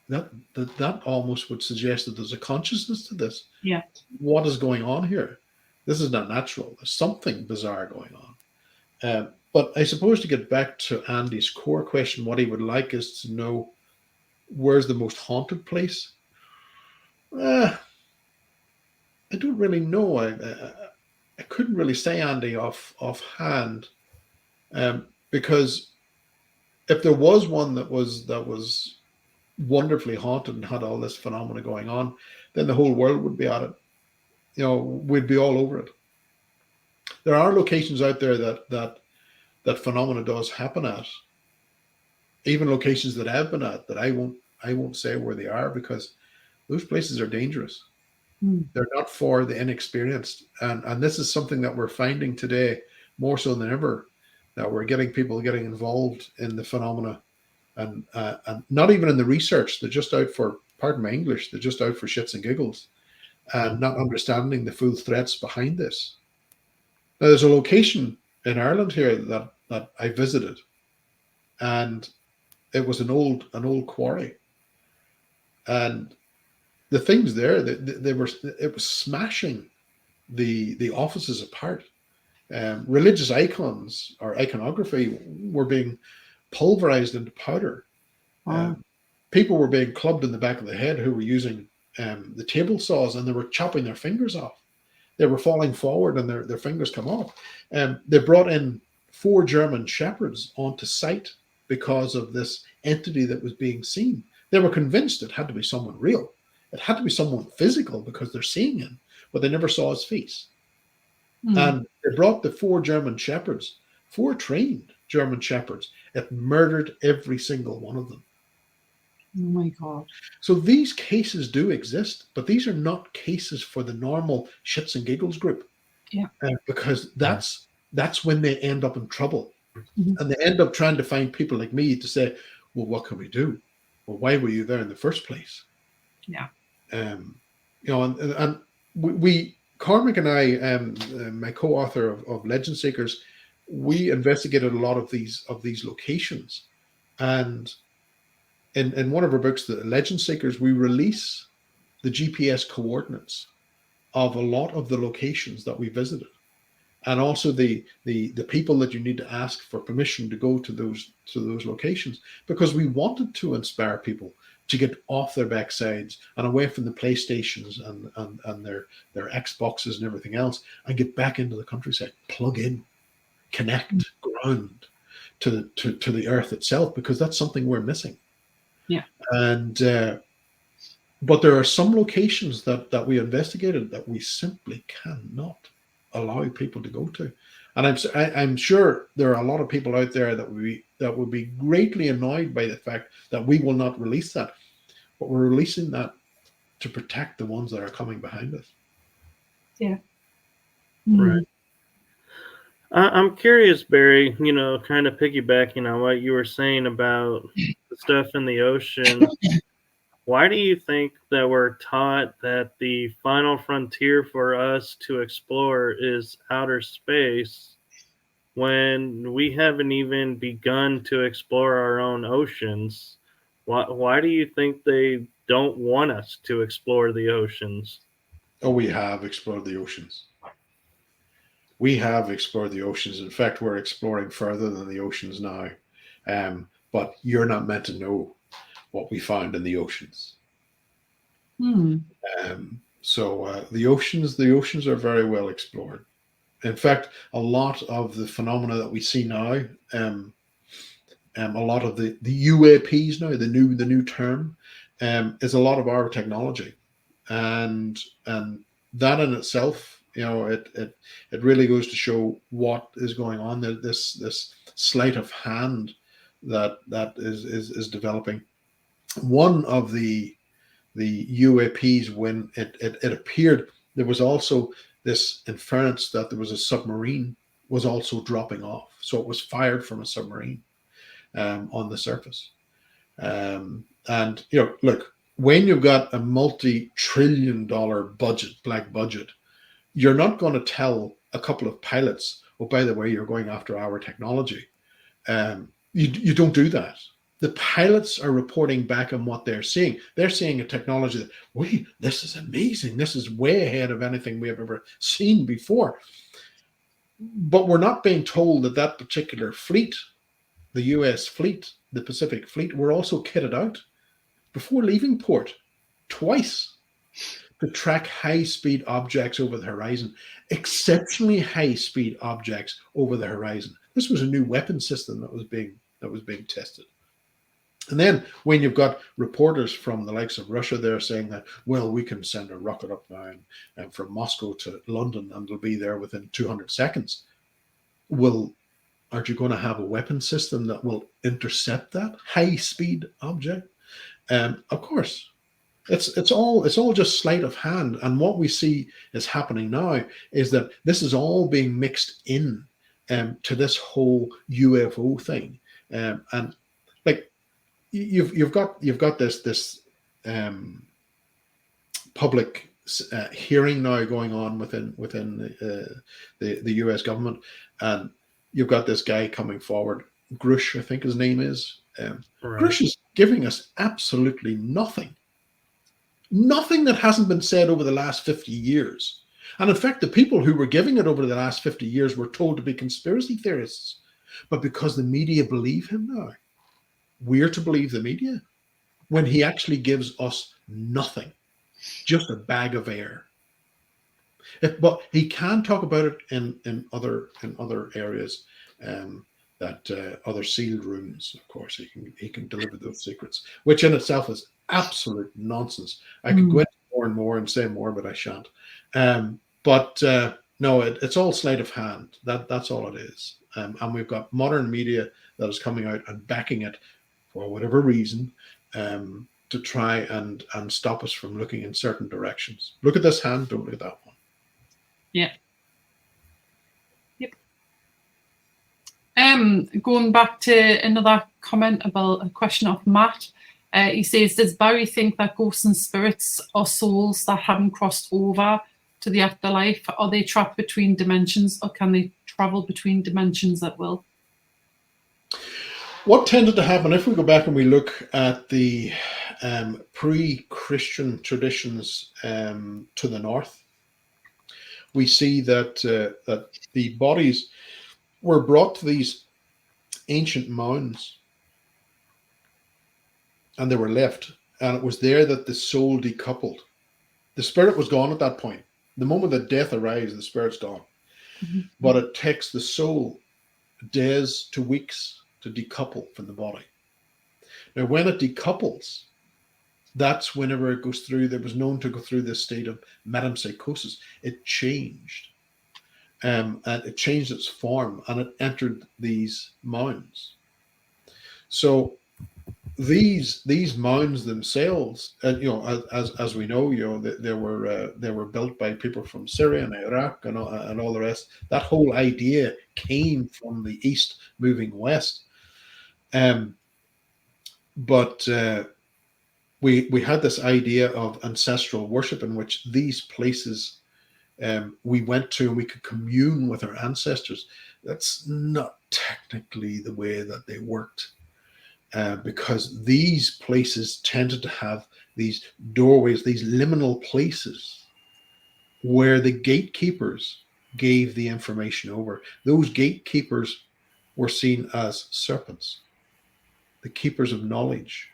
that almost would suggest that there's a consciousness to this. Yeah. What is going on here? This is not natural. There's something bizarre going on. But I suppose to get back to Andy's core question, what he would like is to know, where's the most haunted place? I don't really know. I couldn't really say, Andy, offhand, because if there was one that was wonderfully haunted and had all this phenomena going on, then the whole world would be at it. You know, we'd be all over it. There are locations out there that phenomena does happen at. Even locations that I've been at that I won't say where they are, because Those places are dangerous. Hmm. They're not for the inexperienced. And this is something that we're finding today more so than ever, that we're getting people getting involved in the phenomena and not even in the research. They're just out for, pardon my English, they're just out for shits and giggles and not understanding the full threats behind this. Now, there's a location in Ireland here that I visited, and it was an old quarry, and the things there, they were, it was smashing the offices apart. Religious icons or iconography were being pulverized into powder. Wow. People were being clubbed in the back of the head who were using the table saws, and they were chopping their fingers off. They were falling forward and their fingers come off. They brought in 4 German shepherds onto site because of this entity that was being seen. They were convinced it had to be someone real. It had to be someone physical because they're seeing him, but they never saw his face. Hmm. And they brought the 4 German shepherds, 4 trained German shepherds. It murdered every single one of them. Oh my God. So these cases do exist, but these are not cases for the normal shits and giggles group. Yeah. Because that's when they end up in trouble. Mhm. And they end up trying to find people like me to say, well, what can we do? Well, why were you there in the first place? Yeah. You know, and we Cormac and I, my co-author of Legend Seekers, we investigated a lot of these locations. And in one of our books, the Legend Seekers, we release the GPS coordinates of a lot of the locations that we visited, and also the people that you need to ask for permission to go to those locations, because we wanted to inspire people to get off their backsides and away from the PlayStations and their Xboxes and everything else, and get back into the countryside, plug in, connect, ground to the earth itself, because that's something we're missing. Yeah. And but there are some locations that we investigated that we simply cannot allow people to go to. And I'm sure there are a lot of people out there that would be greatly annoyed by the fact that we will not release that, but we're releasing that to protect the ones that are coming behind us. Yeah. Right. I'm curious, Barry, you know, kind of piggybacking on what you were saying about the stuff in the ocean. Why do you think that we're taught that the final frontier for us to explore is outer space when we haven't even begun to explore our own oceans? Why do you think they don't want us to explore the oceans? Oh, we have explored the oceans. We have explored the oceans. In fact, we're exploring further than the oceans now. But you're not meant to know what we found in the oceans. Hmm. So the oceans are very well explored. In fact, a lot of the phenomena that we see now, a lot of the UAPs now, the new term, is a lot of our technology, and that in itself, you know, it really goes to show what is going on there. This sleight of hand that is developing. One of the UAPs, when it appeared, there was also this inference that there was a submarine was also dropping off. So it was fired from a submarine on the surface. And, you know, look, when you've got a multi-trillion-dollar budget, black budget, you're not going to tell a couple of pilots, oh, by the way, you're going after our technology. You don't do that. The pilots are reporting back on what they're seeing. They're seeing a technology that, this is amazing. This is way ahead of anything we have ever seen before. But we're not being told that that particular fleet, the US fleet, the Pacific fleet, were also kitted out before leaving port twice to track high-speed objects over the horizon, exceptionally high-speed objects over the horizon. This was a new weapon system that was being tested. And then when you've got reporters from the likes of Russia there saying that, well, we can send a rocket up now and from Moscow to London and it'll be there within 200 seconds. Well, aren't you going to have a weapon system that will intercept that high-speed object? Of course. It's all just sleight of hand. And what we see is happening now is that this is all being mixed in to this whole UFO thing. And like you've got this um, public hearing now going on within the US government, and you've got this guy coming forward, Grush, I think his name is. Right. Grush is giving us absolutely nothing that hasn't been said over the last 50 years. And in fact, the people who were giving it over the last 50 years were told to be conspiracy theorists. But because the media believe him now, we're to believe the media when he actually gives us nothing, just a bag of air. But he can talk about it in other areas, that other sealed rooms. Of course, he can deliver those secrets, which in itself is absolute nonsense. I could go into more and more and say more, but I shan't. But no, it's all sleight of hand. That's all it is. And we've got modern media that is coming out and backing it for whatever reason, to try and stop us from looking in certain directions. Look at this hand, don't look at that one. Yeah. Yep. Going back to another comment about a question of Matt, he says, does Barry think that ghosts and spirits are souls that haven't crossed over to the afterlife? Are they trapped between dimensions, or can they travel between dimensions at will? What tended to happen, if we go back and we look at the pre-Christian traditions to the north, we see that that the bodies were brought to these ancient mounds, and they were left, and it was there that the soul decoupled. The spirit was gone at that point. The moment that death arrives, the spirit's gone. Mm-hmm. But it takes the soul days to weeks to decouple from the body. Now, when it decouples, that's whenever it goes through, there was known to go through this state of metempsychosis. It changed. And it changed its form, and it entered these mounds. So these mounds themselves, as we know, they were built by people from Syria and Iraq and all the rest. That whole idea came from the east, moving west. But we had this idea of ancestral worship in which these places we went to and we could commune with our ancestors. That's not technically the way that they worked, because these places tended to have these doorways, these liminal places where the gatekeepers gave the information over. Those gatekeepers were seen as serpents. The keepers of knowledge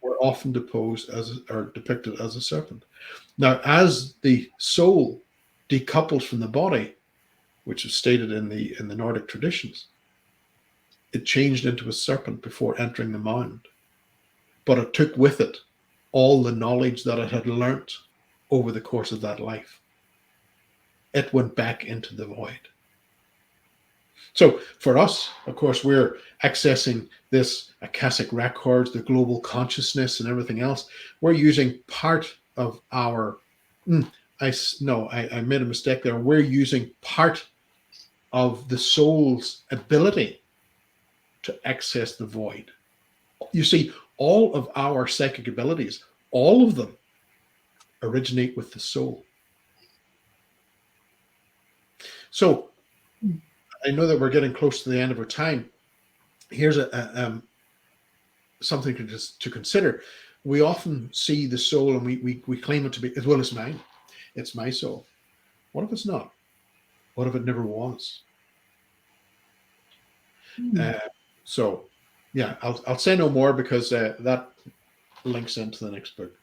were often depicted as a serpent. Now, as the soul decouples from the body, which is stated in the Nordic traditions, it changed into a serpent before entering the mound. But it took with it all the knowledge that it had learnt over the course of that life. It went back into the void. So for us, of course, we're accessing this Akashic records, the global consciousness and everything else. We're using part of our, I made a mistake there. We're using part of the soul's ability to access the void. You see, all of our psychic abilities, all of them originate with the soul. So I know that we're getting close to the end of our time. Here's something to consider. We often see the soul and we claim it to be, well, it's mine. It's my soul. What if it's not? What if it never was? So, yeah, I'll say no more because that links into the next book.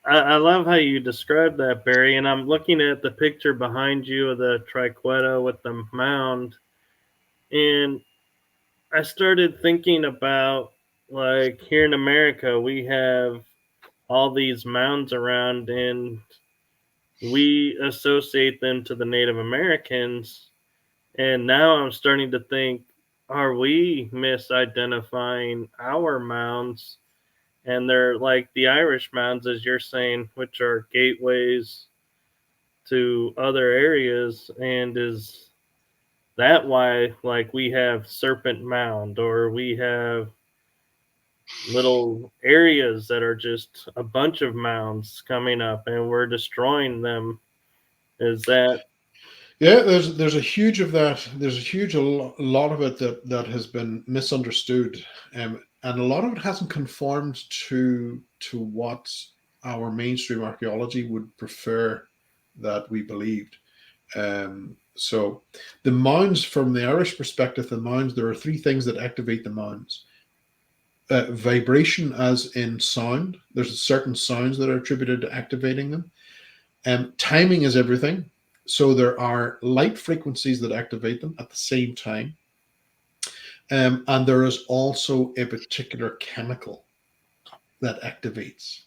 I love how you described that, Barry, and I'm looking at the picture behind you of the triqueta with the mound, and I started thinking about, like, here in America, we have all these mounds around, and we associate them to the Native Americans, and now I'm starting to think, are we misidentifying our mounds? And they're like the Irish mounds, as you're saying, which are gateways to other areas. And is that why, like, we have Serpent Mound, or we have little areas that are just a bunch of mounds coming up and we're destroying them? Is that Yeah, there's a huge of that. There's a lot of it that has been misunderstood, and a lot of it hasn't conformed to what our mainstream archaeology would prefer that we believed. So the mounds, from the Irish perspective, the mounds, there are three things that activate the mounds. Vibration, as in sound. There's certain sounds that are attributed to activating them. Timing is everything. So there are light frequencies that activate them at the same time. And there is also a particular chemical that activates.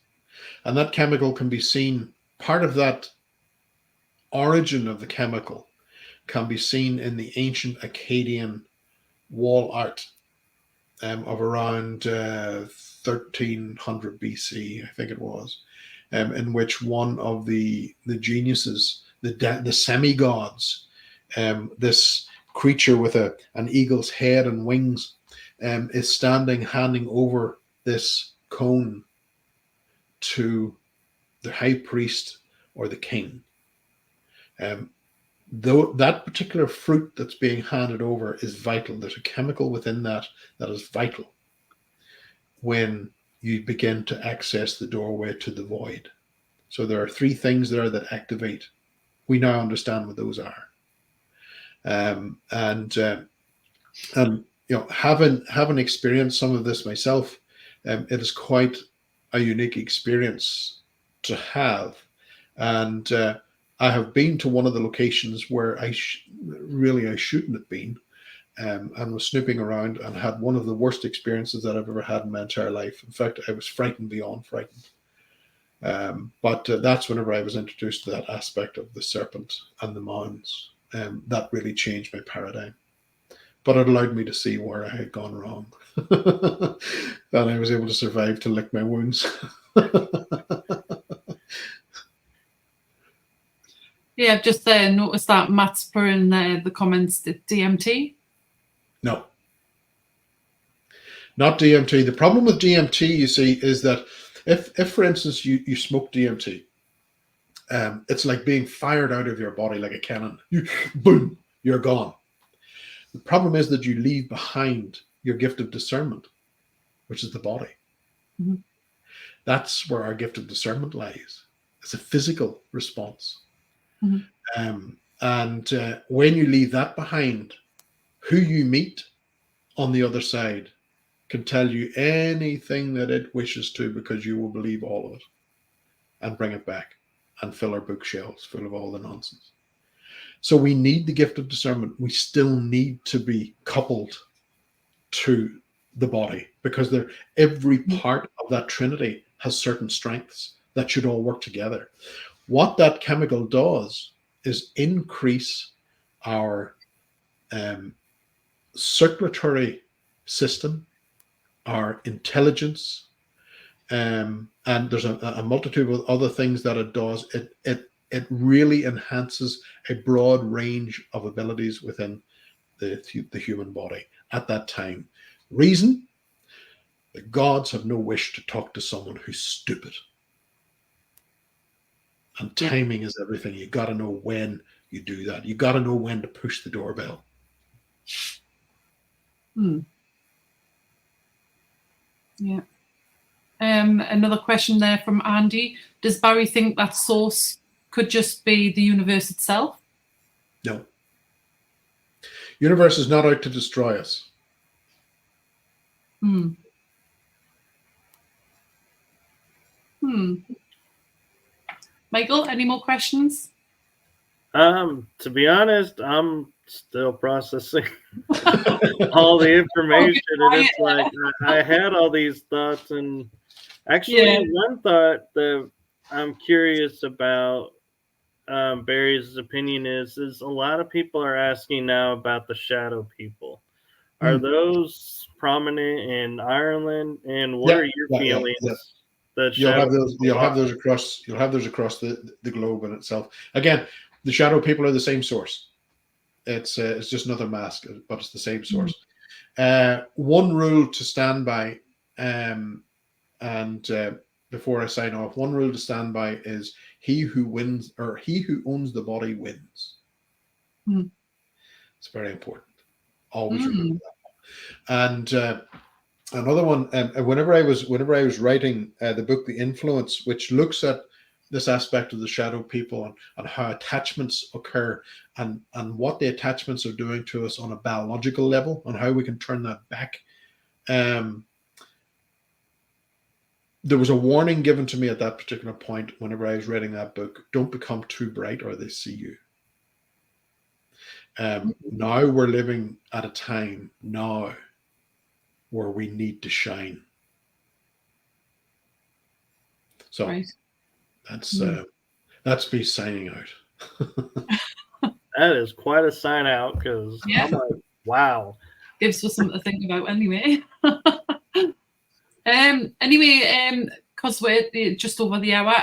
And that chemical can be seen, part of that origin of the chemical can be seen in the ancient Akkadian wall art of around 1300 BC, I think it was, in which one of the geniuses, the semi-gods, this creature with an eagle's head and wings, is standing, handing over this cone to the high priest or the king. Though that particular fruit that's being handed over is vital. There's a chemical within that is vital when you begin to access the doorway to the void. So there are three things there that activate. We now understand what those are. And having experienced some of this myself, it is quite a unique experience to have. And I have been to one of the locations where I shouldn't have been, and was snooping around and had one of the worst experiences that I've ever had in my entire life. In fact, I was frightened beyond frightened. But that's whenever I was introduced to that aspect of the serpent and the mounds. That really changed my paradigm. But it allowed me to see where I had gone wrong. And I was able to survive to lick my wounds. Yeah, I've just noticed that Matt's put in the comments that DMT. No. Not DMT. The problem with DMT, you see, is that if for instance, you smoke DMT, it's like being fired out of your body like a cannon. Boom, you're gone. The problem is that you leave behind your gift of discernment, which is the body. Mm-hmm. That's where our gift of discernment lies. It's a physical response. Mm-hmm. And when you leave that behind, who you meet on the other side can tell you anything that it wishes to, because you will believe all of it and bring it back and fill our bookshelves full of all the nonsense. So we need the gift of discernment. We still need to be coupled to the body, because every part of that trinity has certain strengths that should all work together. What that chemical does is increase our circulatory system, our intelligence, and there's a multitude of other things that it does. It really enhances a broad range of abilities within the human body at that time. Reason: the gods have no wish to talk to someone who's stupid. And timing is everything. You got to know when you do that. You got to know when to push the doorbell. Yeah. Another question there from Andy. Does Barry think that source could just be the universe itself? No. Universe is not out to destroy us. Michael, any more questions? To be honest, I'm still processing all the information. And it's like I had all these thoughts, and actually one thought that I'm curious about, Barry's opinion is a lot of people are asking now about the shadow people. Are those prominent in Ireland? And what are your feelings? Yeah. The You'll have shadow those. You'll have those across. You'll have those across the globe in itself. Again, the shadow people are the same source. It's just another mask, but it's the same source. One rule to stand by, and before I sign off, one rule to stand by is he who wins, or he who owns the body wins. It's very important. Always remember that. And another one, whenever I was writing the book The Influence, which looks at this aspect of the shadow people and how attachments occur, and what the attachments are doing to us on a biological level, and how we can turn that back. There was a warning given to me at that particular point whenever I was writing that book: don't become too bright or they see you. Now we're living at a time now where we need to shine. So that's me signing out. That is quite a sign out, because I'm like, wow. Gives us something to think about anyway. Because we're just over the hour,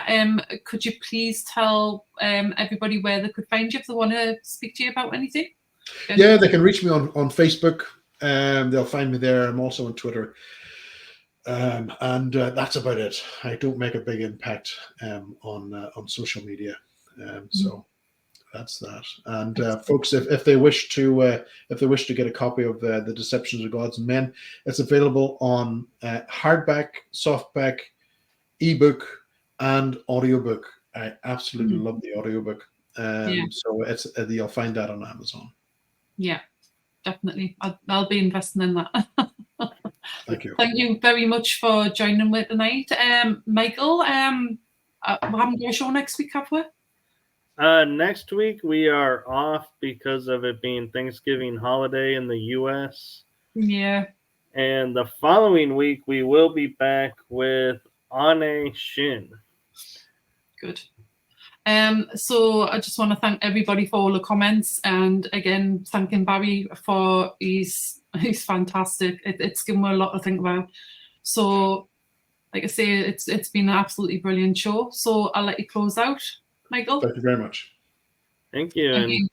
could you please tell everybody where they could find you if they want to speak to you about anything? Yeah, they can reach me on Facebook. They'll find me there. I'm also on Twitter. And that's about it. I don't make a big impact on social media. So that's that. And folks, if they wish to get a copy of the Deceptions of Gods and Men, it's available on hardback, softback, ebook, and audiobook. I absolutely love the audiobook. So it's you'll find that on Amazon. Yeah, definitely. I'll be investing in that. Thank you. Thank you very much for joining me tonight. Michael, we haven't got a show next week, have we? Next week we are off because of it being Thanksgiving holiday in the U.S. Yeah. And the following week we will be back with Ane Shin. Good. So I just want to thank everybody for all the comments, and again thanking Barry for he's fantastic. It's given me a lot to think about. So like I say, it's been an absolutely brilliant show. So I'll let you close out, Michael. Thank you very much. Thank you.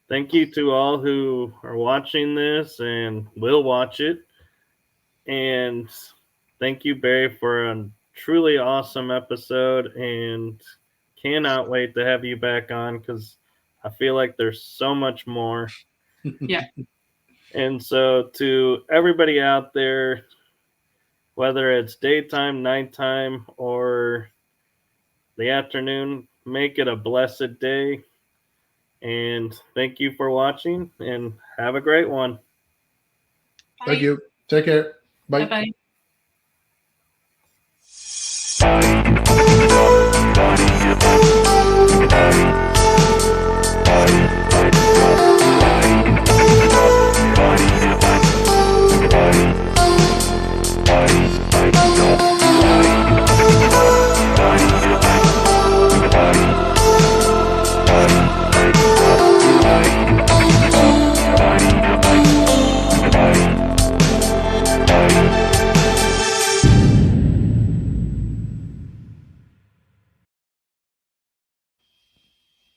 Thank you to all who are watching this and will watch it. And thank you, Barry, for a truly awesome episode, and cannot wait to have you back on, because I feel like there's so much more. Yeah. And so to everybody out there, whether it's daytime, nighttime, or the afternoon, make it a blessed day. And thank you for watching, and have a great one. Bye. Thank you. Take care. Bye. Bye-bye.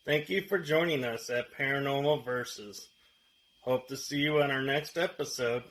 Thank you for joining us at Paranormal Versus. Hope to see you on our next episode.